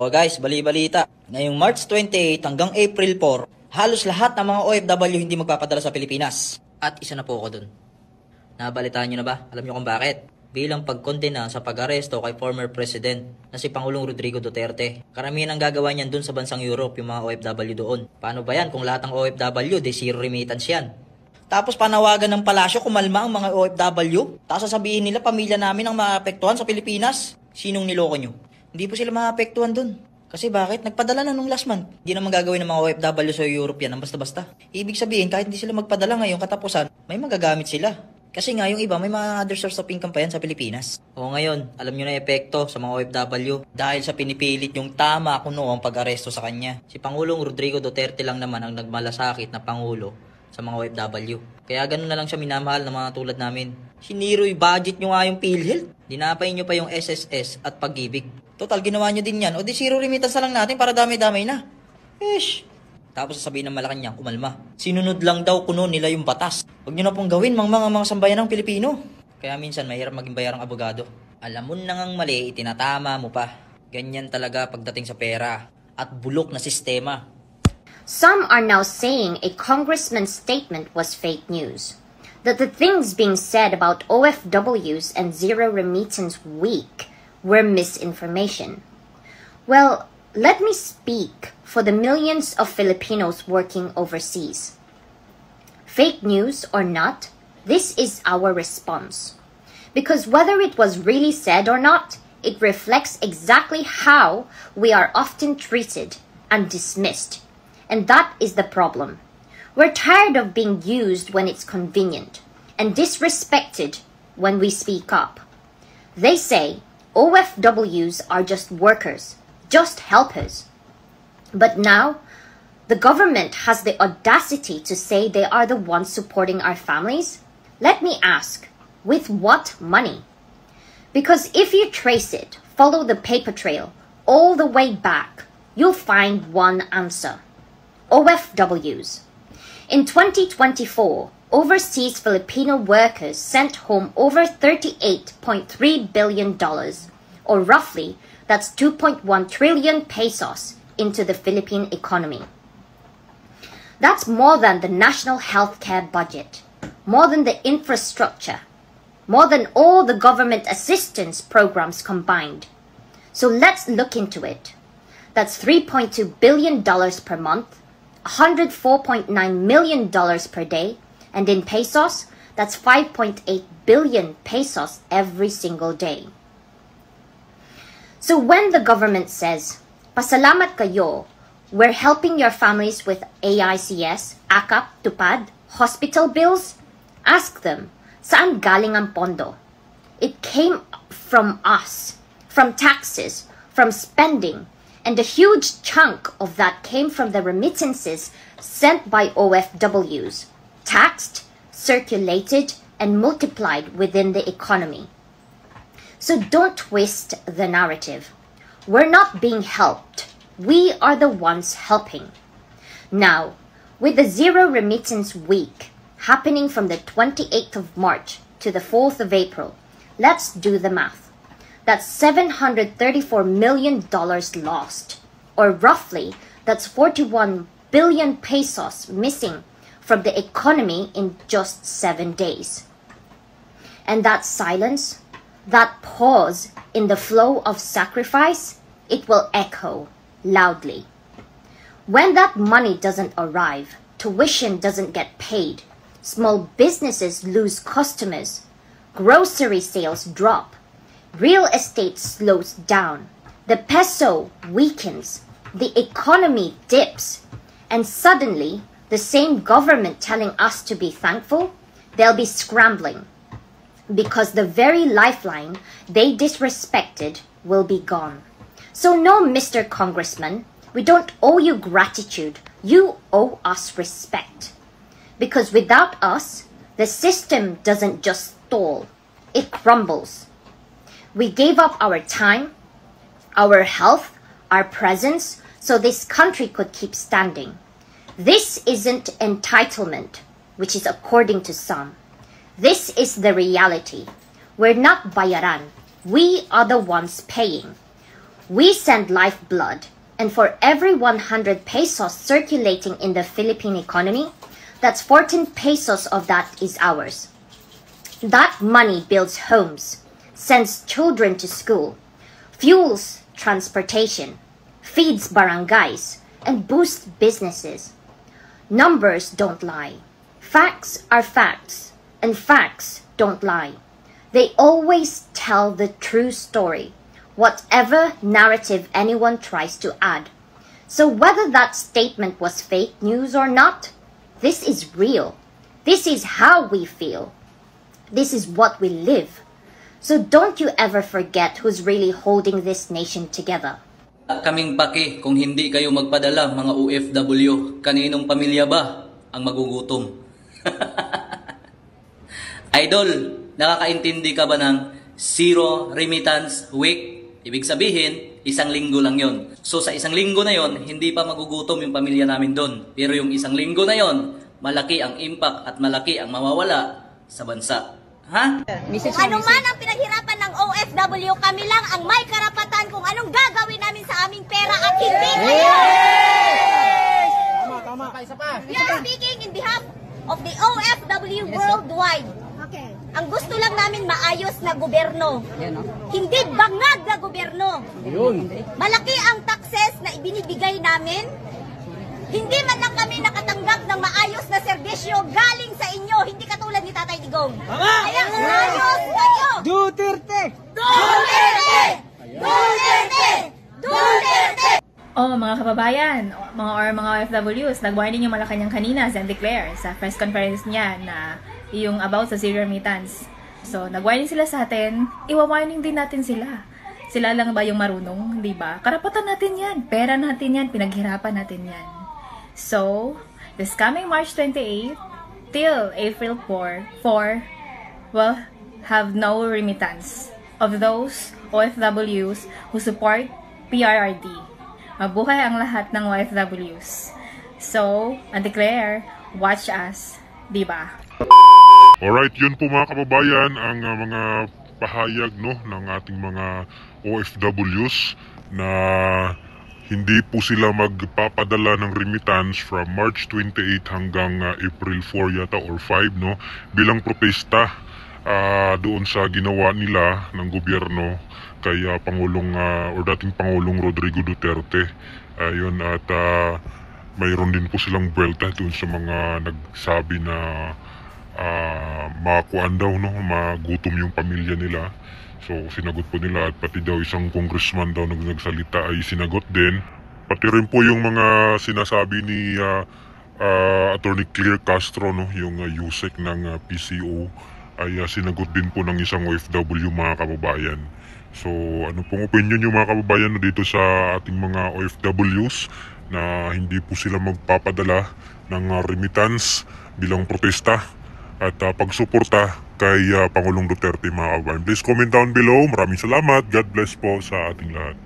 O guys, bali-balita. Ngayong March 28 hanggang April 4, halos lahat ng mga OFW hindi magpapadala sa Pilipinas. At isa na po ako dun. Nabalitaan nyo na ba? Alam nyo kung bakit? Bilang pagkondena sa pag-aresto kay former President na si Pangulong Rodrigo Duterte. Karamihan ang gagawa niyan dun sa bansang Europe, yung mga OFW doon. Paano ba yan kung lahat ng OFW, de zero remittance yan? Tapos panawagan ng palasyo kumalma ang mga OFW. Tapos sasabihin nila pamilya namin ang maapektuhan sa Pilipinas. Sinong niloko nyo? Hindi po sila maapektuhan dun. Kasi bakit? Nagpadala na nung last month. Hindi naman gagawin ng mga OFW sa Europe yan ng basta-basta. Ibig sabihin, kahit hindi sila magpadala ngayong katapusan, may magagamit sila. Kasi nga yung iba, may mga other source of income pa yan sa Pilipinas. O ngayon, alam nyo na epekto sa mga OFW dahil sa pinipilit yung tama kuno ang pag-aresto sa kanya. Si Pangulong Rodrigo Duterte lang naman ang nagmalasakit na Pangulo sa mga OFW. Kaya ganun na lang siya minamahal ng mga tulad namin. Siniro'y budget nyo nga yung PhilHealth. Dinapay nyo pa yung SSS at Pag-ibig. Total, ginawa nyo din yan. O di zero remittance na lang natin para dami-dami na. Ish! Tapos sasabihin ng Malacanang, umalma. Sinunod lang daw kuno nila yung batas. Huwag nyo na pong gawin mga sambayan ng Pilipino. Kaya minsan mahirap maging bayarang abogado. Alam mo na ngang mali, itinatama mo pa. Ganyan talaga pagdating sa pera. At bulok na sistema. Some are now saying a congressman's statement was fake news. That the things being said about OFWs and Zero Remittance Week were misinformation. Well, let me speak for the millions of Filipinos working overseas. Fake news or not, this is our response. Because whether it was really said or not, it reflects exactly how we are often treated and dismissed. And that is the problem. We're tired of being used when it's convenient and disrespected when we speak up. They say OFWs are just workers, just helpers. But now, the government has the audacity to say they are the ones supporting our families? Let me ask, with what money? Because if you trace it, follow the paper trail all the way back, you'll find one answer. OFWs. In 2024, overseas Filipino workers sent home over $38.3 billion, or roughly, that's 2.1 trillion pesos into the Philippine economy. That's more than the national healthcare budget, more than the infrastructure, more than all the government assistance programs combined. So let's look into it. That's $3.2 billion per month, $104.9 million per day, and in pesos, that's 5.8 billion pesos every single day. So when the government says, "Pasalamat kayo, we're helping your families with AICS, AKAP, TUPAD, hospital bills," ask them, saan galing ang pondo? It came from us, from taxes, from spending, and a huge chunk of that came from the remittances sent by OFWs, taxed, circulated, and multiplied within the economy. So don't twist the narrative. We're not being helped. We are the ones helping. Now, with the Zero Remittance Week happening from the 28th of March to the 4th of April, let's do the math. That's $734 million lost, or roughly, that's 41 billion pesos missing from the economy in just 7 days. And that silence, that pause in the flow of sacrifice, it will echo loudly. When that money doesn't arrive, tuition doesn't get paid, small businesses lose customers, grocery sales drop, real estate slows down, the peso weakens, the economy dips, and suddenly, the same government telling us to be thankful, they'll be scrambling because the very lifeline they disrespected will be gone. So no, Mr. Congressman, we don't owe you gratitude. You owe us respect. Because without us, the system doesn't just stall, it crumbles. We gave up our time, our health, our presence, so this country could keep standing. This isn't entitlement, which is according to some. This is the reality. We're not bayaran. We are the ones paying. We send lifeblood, and for every 100 pesos circulating in the Philippine economy, that's 14 pesos of that is ours. That money builds homes, sends children to school, fuels transportation, feeds barangays, and boosts businesses. Numbers don't lie. Facts are facts, and facts don't lie. They always tell the true story, whatever narrative anyone tries to add. So whether that statement was fake news or not, this is real. This is how we feel. This is what we live. So don't you ever forget who's really holding this nation together. Kaming paki kung hindi kayo magpadala mga OFW, kaninong pamilya ba ang magugutom? Idol, nakakaintindi ka ba ng Zero Remittance Week? Ibig sabihin, 1 linggo lang yon. So sa 1 linggo na yon, hindi pa magugutom yung pamilya namin doon. Pero yung 1 linggo na yon, malaki ang impact at malaki ang mawawala sa bansa. Ha? Kung ano man ang pinaghirapan ng OFW, kami lang ang may karapatan kung anong gagawin namin sa aming pera at hindi kayo. Tama. Isa pa. We are speaking in behalf of the OFW worldwide. Okay. Ang gusto lang namin maayos na gobyerno. Hindi bangag na gobyerno. Malaki ang taxes na ibinibigay namin. Hindi man lang kami nakatanggap ng maayos na serbisyo galing sa inyo. Hindi katulad ni Tatay Digong. Kaya ayos kayo! Duterte! Duterte! Duterte! Duterte! Oh, mga kababayan, mga OFWs, nag-warning yung Malacanang kanina, Zen Declare, sa press conference niya na yung about sa zero remittance. So, nag-warning sila sa atin, iwa-warning din natin sila. Sila lang ba yung marunong, di ba? Karapatan natin yan, pera natin yan, pinaghirapan natin yan. So, this coming March 28 till April 4 will have no remittance of those OFWs who support PRRD. Mabuhay ang lahat ng OFWs. So, I declare, watch us, di ba? Alright, yun po mga kababayan ang mga pahayag no ng ating mga OFWs na hindi po sila magpapadala ng remittance from March 28 hanggang April 4 yata or 5 no bilang protesta doon sa ginawa nila ng gobyerno kay Pangulong or dating Pangulong Rodrigo Duterte. Ayun at mayroon din po silang buwelta doon sa mga nagsabi na makuan daw no magutom yung pamilya nila. So sinagot po nila at pati daw isang congressman daw nagsalita ay sinagot din. Pati rin po yung mga sinasabi ni Attorney Claire Castro no yung USEC ng PCO ay sinagot din po ng isang OFW mga kababayan. So ano pong opinion yung mga kababayan dito sa ating mga OFWs na hindi po sila magpapadala ng remittance bilang protesta at pagsuporta kay Pangulong Duterte mga kababayan. Please comment down below. Maraming salamat. God bless po sa ating lahat.